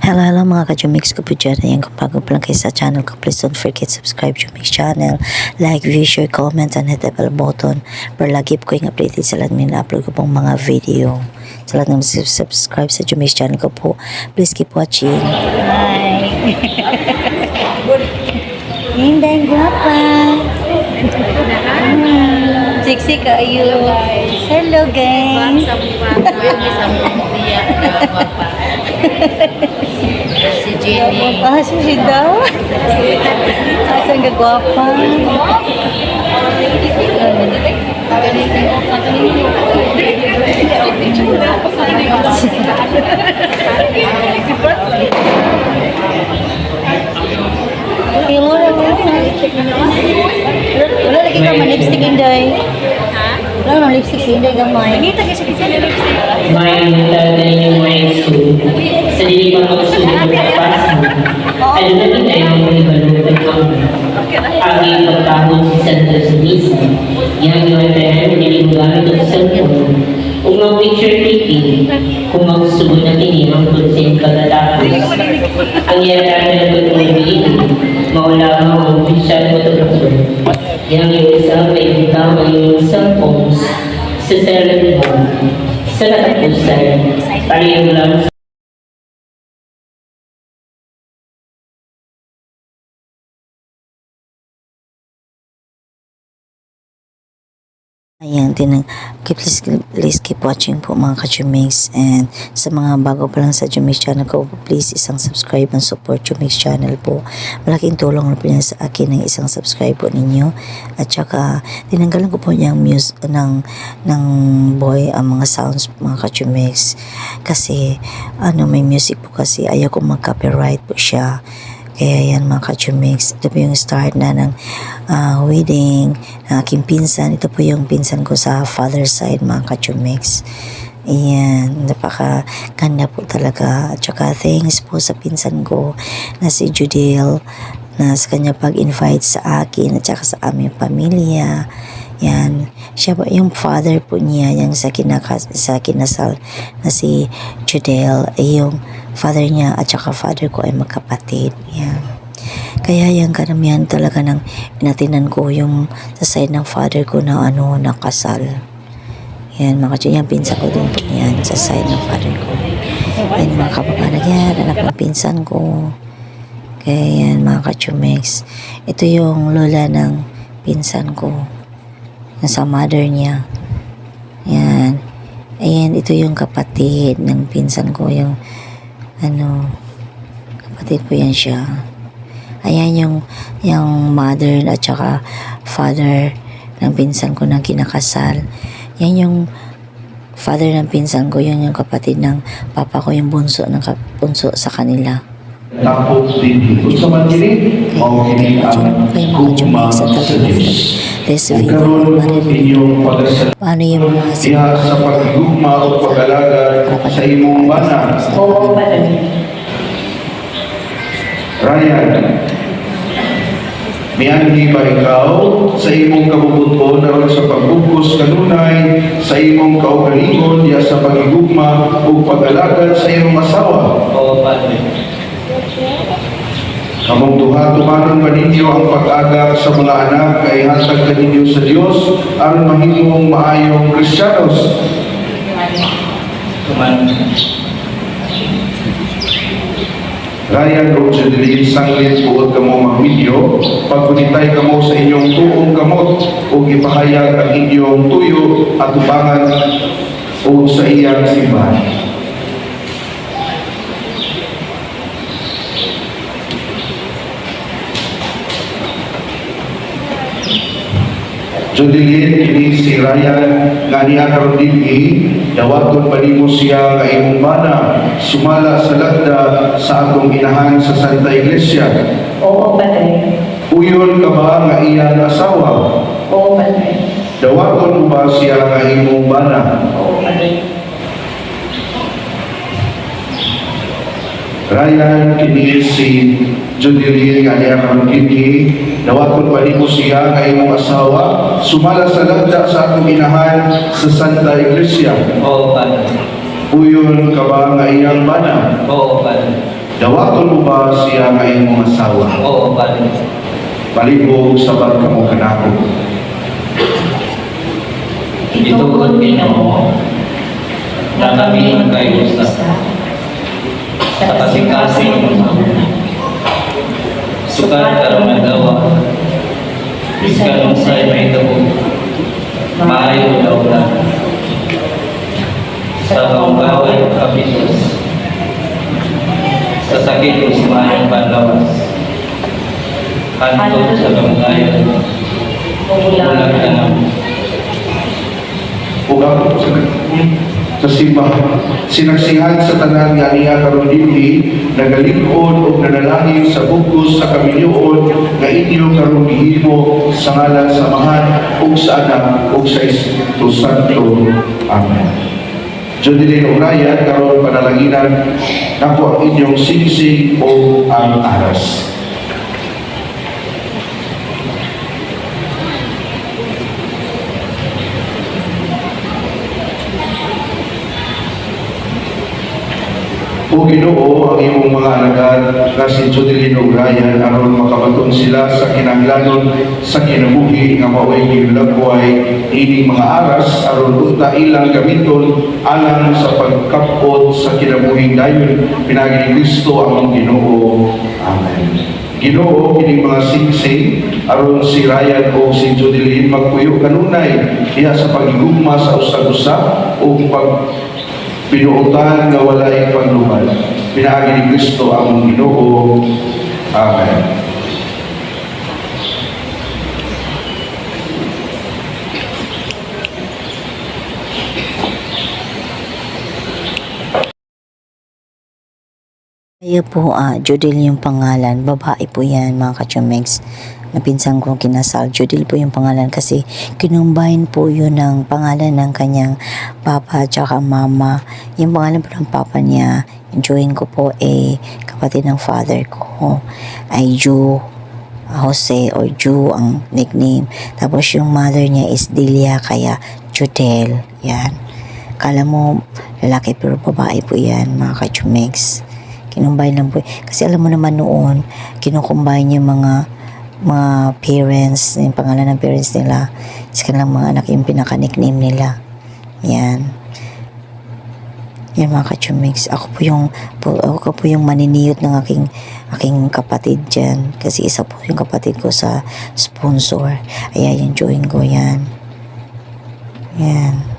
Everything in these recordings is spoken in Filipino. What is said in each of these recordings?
Hello mga ka-Jumix ko po dyan. Ayan, kung bago pa lang kayo sa channel ko, please don't forget subscribe Jumix channel. Like, view, share, comment, and hit the bell button para lagi po kayong updated sa lahat ng upload ko pong mga video. Sa lahat ng subscribe sa Jumix channel ko po, please keep watching. Hi! Inday, guwapa! Sexy ka, ayo. Hello guys! Si Jenny. Ah, si daw? Asan ka guwapa? Hello, wala lagi ka man-lipstick, Inday. Wala nang lipstick si Inday gamay. Nagita kasi sa lipstick. May nagdadala yung mga iso sa hindi pa magsulit ng pagpasa. Ano na din ay mga ibalutang ang aking pagtapon si Santa Sunisa. Yang yung tayo hindi gamit ang cellphone. Kung mag-picture taking, kung magsusunod na tinirang konsen kagatapos. Ang yara na nagpatuloy mawala mo ang official photographer. Yang yung isa may bitaw ang iyong cellphones sa cellphone mo sa nakapusan. Parehong lang Ayan, please keep watching po mga ka-Jumix, and sa mga bago pa lang sa Jumix channel ko, please isang subscribe and support Jumix channel po. Malaking tulong na po yan sa akin ng isang subscribe po ninyo, at saka tinanggalan ko po niyang ng boy ang mga sounds mga ka-Jumix, kasi may music po kasi ayaw ko mag-copyright po siya. Kaya yan mga ka-Jumix, ito po yung start na ng wedding ng aking pinsan. Ito po yung pinsan ko sa father side mga ka-Jumix. Ayan, napakaganda po talaga. At saka thanks po sa pinsan ko na si Judel na sa kanya pag-invite sa akin at saka sa aming pamilya. Yan, siya po yung father po niya, yung sa kinasal na si Judel, ay yung father niya at saka father ko ay magkapatid. Yan. Kaya yung karamihan talaga ng inatinan ko yung sa side ng father ko na nakasal. Yan, yan pinsan ko din po yan sa side ng father ko. Yan mga kapag-anak yan, anak ng pinsan ko. Kaya yan mga ka-Jumix, ito yung lola ng pinsan ko, nasa mother niya. Yan. Ayan, ito yung kapatid ng pinsan ko, yung kapatid ko yan siya. Ayan yung mother at saka father ng pinsan ko na kinakasal. Yan yung father ng pinsan ko, yun yung kapatid ng papa ko, yung bunso sa kanila. Tapos din kung sa mandirin, mauginin ang gugma sa Diyos. Magkaroon inyong pagkasal Paano yung mga diha sa paggugma o pag-alaga sa imong bana. oo pala. Ryan, mianhi ba ikaw sa imong kabubuton aron sa pagbugkos kanunay sa imong kaugalingon diha sa paggugma o pag-alaga sa imong asawa? Oo pala. Kamong tumanon ba ninyo ang pag-agak sa mga anak kay hatag ka ninyo sa Diyos aron mahimong maayong Kristiyanos? Tuman. Ryan o Jodeline, sanglit buod kamo mag-video, pagkunitay kamo sa inyong tuong gamot o ipahayag ang inyong tuyo at tubangan o sa iyang simbahan. Jodeline, kini si Ryan nga niya karon dinhi, dawaton pa nimo siya nga imong bana sumala sa lagda sa atong inahan sa Santa Iglesia. Oo pala. Uyon ka ba nga iyang asawa? Oo pala. Dawaton mo ba siya nga imong bana? Oo pala. Ryan, kini si Jodeline nga niya karon dinhi, dawaton pa nimo siya nga imong asawa sumala sa lagda sa atong inahan sa Santa Iglesia. Oo pala. Uyon ka ba nga iyang bana? Oo pala. Dawaton mo ba siya nga imong asawa? Oo, balik. Palibog sabat ka mo kanako. Itugon Ginoo na kami kayo sa kasing-kasing sukat karon nagawa. Iskanong sa may tabo. Maayo daw na. Sa pangkaway kapitos. Sa sakit o sa maayong panlawas. Kanto sa kamagayon. Ulang ka na. Ug ako sa simbahan, sinaksihan sa tanan nga niya karon dinhi, nagalig-on ug nanalangin sa bugos sa kamilyoon nga inyo karon gihimo sa ngalan sa Amahan ug sa Anak ug sa Espiritu Santo. Amen. Jodilin Urayan, karon panalanginan nako ang inyong singsing o ang aras. O Ginoo, ang imong mga alagad nga si Jodelyn ug Ryan aron makabaton sila sa kinahanglanon sa kinabuhi nga mao'y gilagway ining mga aras aron unta ilang gamiton alang sa pagkapot sa kinabuhing dayon pinagi ni Kristo ang Ginoo. Amen. Ginoo, kining mga singsing aron si Ryan o si Jodelyn magpuyo kanunay diha sa pagigugma sa usag-usa o pinuutan nga walay paglumal. Pinaagi ni Kristo ang Ginoo. Amen. Kaya po, Judel yung pangalan. Babae po yan, mga kachumegs. Napinsan kong kinasal. Judel po yung pangalan kasi kinumbine po yun ng pangalan ng kanyang papa at saka mama. Yung pangalan po ng papa niya, enjoyin ko po kapatid ng father ko ay Ju Jose or Ju ang nickname. Tapos yung mother niya is Delia, kaya Judel. Yan. Kala mo lalaki pero babae po yan, mga kachumegs. Kinumbine lang po. Kasi alam mo naman noon, kinukumbine yung mga parents, yung pangalan ng parents nila. Sa kanilang mga anak yung pinaka-nickname nila. Yan. Yan, mga kachumigs. Ako po yung maniniyot ng aking kapatid dyan. Kasi isa po yung kapatid ko sa sponsor. Ayan, yung join ko yan. Yan.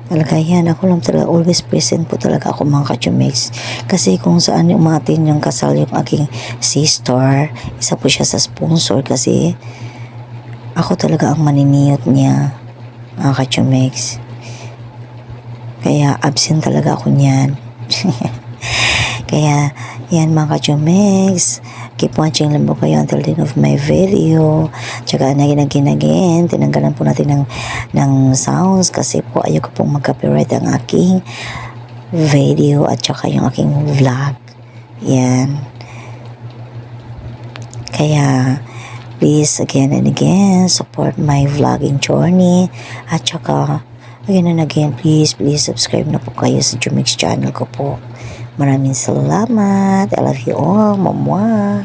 Talaga yan, ako lang talaga, always present po talaga ako, mga kachumigs. Kasi kung saan umatin yung kasal yung aking sister, isa po siya sa sponsor kasi ako talaga ang maniniyot niya, mga kachumigs. Kaya absent talaga ako niyan. Kaya yan, mga kachumigs, keep watching lang po kayo until the end of my video. Tsaka again, tinanggalan po natin ng sounds kasi po ayoko pong mag-copyright ang aking video at tsaka yung aking vlog. Yan. Kaya please again and again support my vlogging journey at tsaka again and again please subscribe na po kayo sa Jumix channel ko po. Maraming salamat. I love you all. Mamwa.